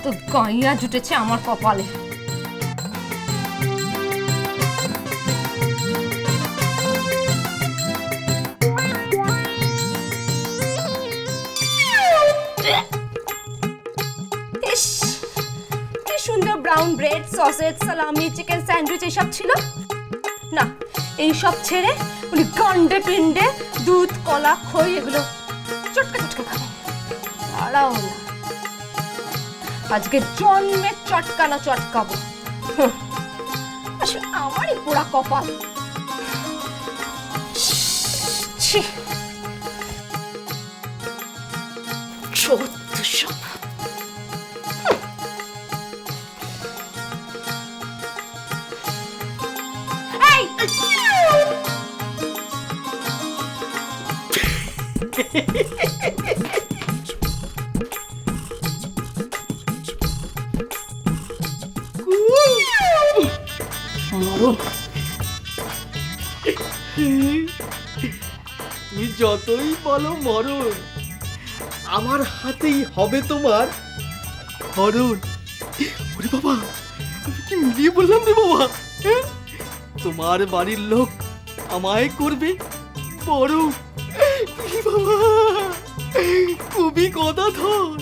কত গাইয়া জুটেছে আমার কপালে। কি সুন্দর ব্রাউন ব্রেড, সসেজ, সালামি, চিকেন স্যান্ডউইচ এসব ছিল না। এইসব ছেড়ে উনি গন্ডে পিন্ডে দুধ, কলা, খই এগুলো চটকে চটকে খাবেন। দাঁড়াও না, আজকে জন্মে চটকানা চটকাবো। আসলে আমারই পোড়া কপাল। ছি, চোদ্দ সব। তুমি যতই বলো মরণ, আমার হাতেই হবে তোমার হরণ। ওরে বাবা, আমি কি মিলিয়ে বললাম রে বাবা? তোমার বাড়ির লোক আমায় করবে বড়। বাবা, খুবই কথা ধর।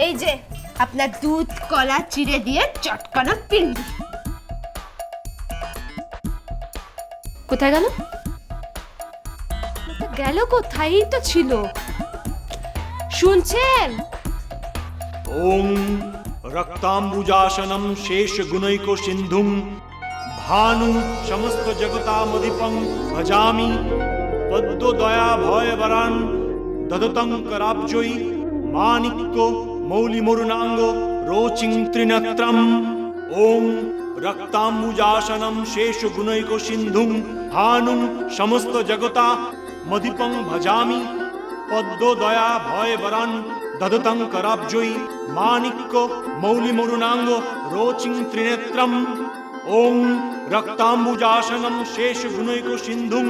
এই যে আপনার দুধ, কলা চিড়ে দিয়ে চটকানা পিন্ডি। কোথায় গেল? গেল কোথায়? তো ছিল, শুনছেন? ওং রক্তাম্বুজাসনম শেষ গুণৈক সিন্ধুম ভানু সমস্ত জগতামধিপং ভজামি পদ্ম দয়া ভয় বরান দদতং করাব্জয়ী মানিক্য মৌলিমুরুনাঙ্গ রোচিং ত্রিনেত্রম। ওং রক্তাম্বুজাসনম শেষ গুণৈক সিন্ধুম ভানু সমস্ত জগতামধিপং ভজামি পদ্ম দয়া ভয় বরান দদতং করাব্জয়ী মানিক্য মৌলিমুরুনাঙ্গ রোচিং ত্রিনেত্রম। ওং রক্তাম্বুজাসনম শেষ গুণৈক সিন্ধুম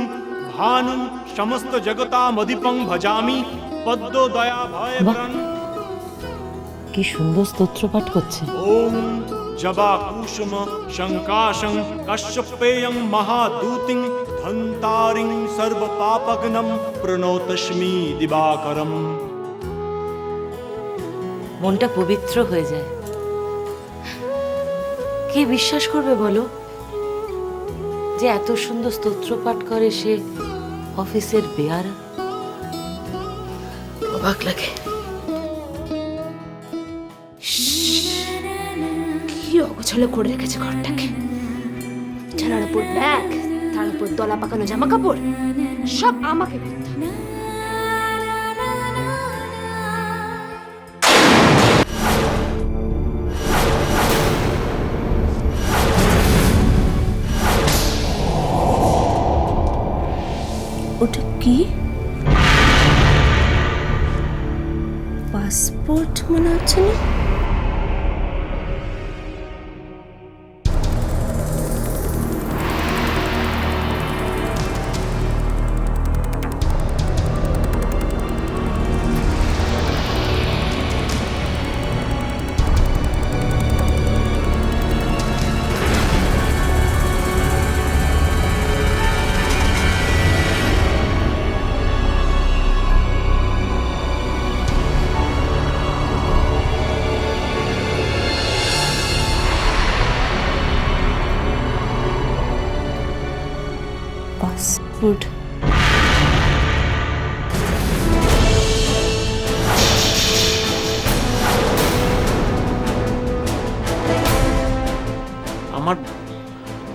ভানু সমস্ত জগতামধিপং ভজামি পদ্ম দয়া ভয় বরান। কি সুন্দর স্তোত্র পাঠ করছে। ওং জবা কুসুম শঙ্কাশং কশ্যপেয়ং মহাদূতিং ধন্তারিং সর্ব পাপগ্নম প্রণতস্মি দিবাকরম। মনটা পবিত্র হয়ে যায়। কে বিশ্বাস করবে বলো যে এত সুন্দর স্তোত্র পাঠ করে সে অফিসের বেয়ারা? অবাক লাগে। কি অগোছালো করে রেখেছে ঘরটাকে। জানার উপর ব্যাগ, তার উপর দলা পাকানো জামা কাপড়, সব আমাকে করতে হবে। ওটা কি? পাসপোর্ট মনে হচ্ছে না। পাসপোর্ট।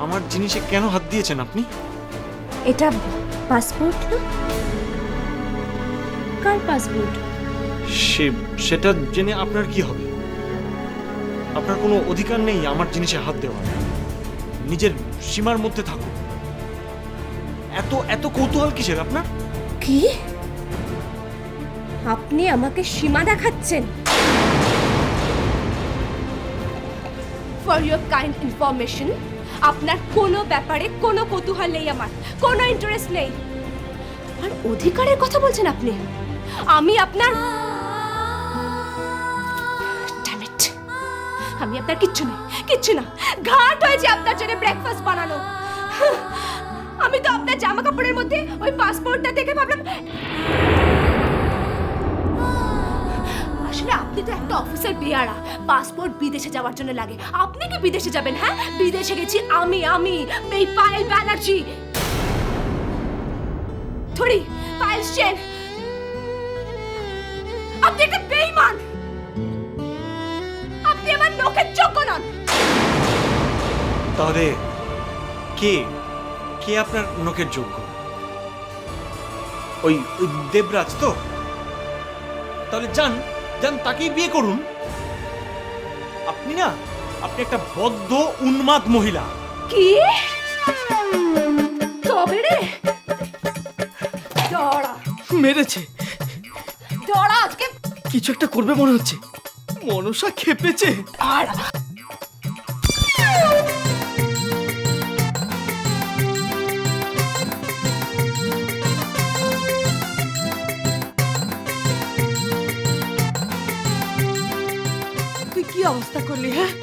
আমার জিনিসে কেন হাত দিয়েছেন আপনি? এটা পাসপোর্ট না? কার পাসপোর্ট? সেটা জেনে আপনার কি হবে? আপনার কোনো অধিকার নেই আমার জিনিসে হাত দেওয়ার। নিজের সীমার মধ্যে থাকুন। এত এত কৌতূহল কিসের আপনার? কি? আপনি আমাকে সীমা দেখাচ্ছেন? ফর ইউর কাইন্ড ইনফরমেশন, আপনার কোনো ব্যাপারে কোনো কৌতূহল নেই, আমার কোনো ইন্টারেস্ট নেই। আর অধিকারের কথা বলছেন আপনি? আমি আপনার আমি আপনার কিচ্ছু না ঘাট হয়েছে আপনার জন্য ব্রেকফাস্ট বানানো। আমি তো আপনার জামা কাপড়ের মধ্যে ওই পাসপোর্টটা দেখে ভাবলাম আসলে আপনি তো একটা অফিসের বেয়ারা, পাসপোর্ট বিদেশে যাওয়ার জন্য লাগে। আপনি কি বিদেশে যাবেন? হ্যাঁ, বিদেশে গেছি আমি এই পায়েল ব্যানার্জি। থোড়ি পায়েল সেন, আপনি একটা বেঈমান, আপনি আমার নখের যোগ্য নন। তাহলে কে কে আপনার নখের যোগ্য? ওই ওই দেবরাজ তো? তাহলে যান তাকেই বিয়ে করুন। আপনি একটা বদ্ধ উন্মাদ মহিলা। কি তবে রে? দড়া মেরেছে, দড়া, আজকে কিছু একটা করবে মনে হচ্ছে। মনসা খেপেছে। আর তুই কি অবস্থা করলি? হ্যাঁ,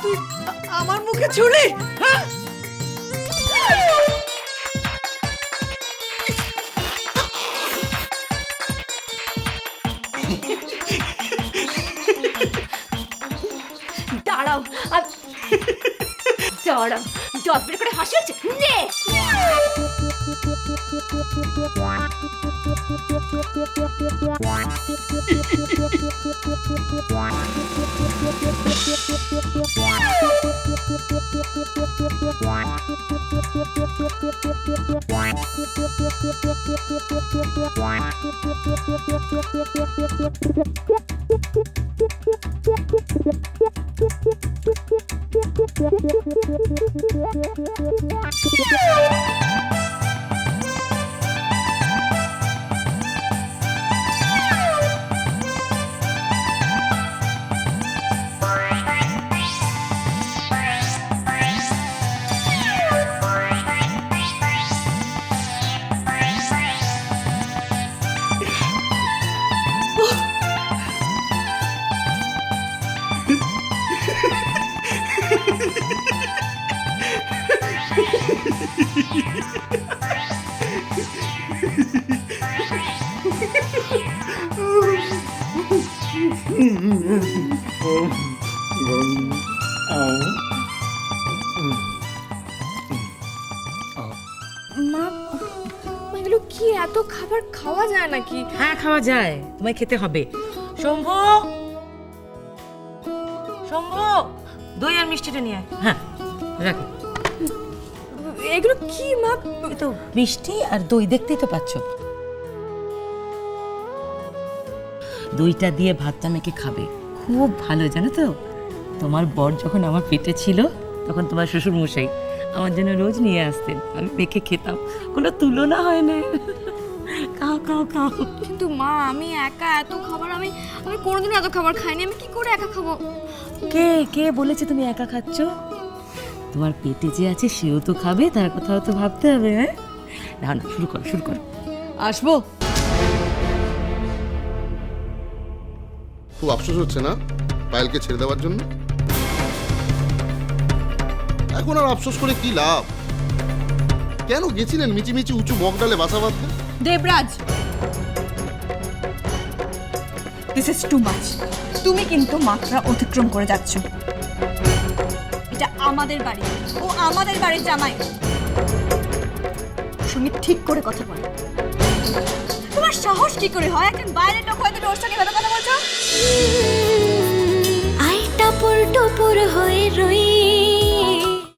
তুই আমার মুখে ছুড়লি? হ্যাঁ, দাঁড়াও, দাঁড়াও, দশ বের করে হাসি হচ্ছে। নে মা, এগুলো কি এত খাবার খাওয়া যায় নাকি? হ্যাঁ, খাওয়া যায়, তোমায় খেতে হবে। শম্ভু, শম্ভু, দই আর মিষ্টিটা নিয়ে আয়। হ্যাঁ, রাখ। এগুলো কি মা? এই তো মিষ্টি আর দই, দেখতেই তো পাচ্ছ। দইটা দিয়ে ভাতটা মেখে খাবে, খুব ভালো, জানো তো। তোমার বর যখন আমার পেটে ছিল তখন তোমার শ্বশুর মশাই আমার জন্য রোজ নিয়ে আসতেন, আমি মেখে খেতাম, কোনো তুলনা হয় না। খাও খাও খাও। কিন্তু মা, আমি একা এত খাবার আমি কোনোদিন এত খাবার খাইনি। আমি কি করে একা খাবো? কে কে বলেছে তুমি একা খাচ্ছ? তোমার পেটে যে আছে সেও তো খাবে, তার কথাও তো ভাবতে হবে। হ্যাঁ, না না, শুরু করো। আসবো। খুব আফসোস হচ্ছে না পায়েলকে ছেড়ে দেওয়ার জন্য? এখন আর আফসোস করে কি লাভ? কেন গেছিলেন মিচিমিচি উঁচু বকডালে বাসা বাঁধতে? Devraj, this is too much. তুমি কিন্তু মাত্রা অতিক্রম করে যাচ্ছ। এটা আমাদের বাড়ি, ও আমাদের বাড়ির জামাই। ওর সঙ্গে ঠিক করে কথা বল। তোমার সাহস কি করে হয় একজন বাইরের লোক হয়ে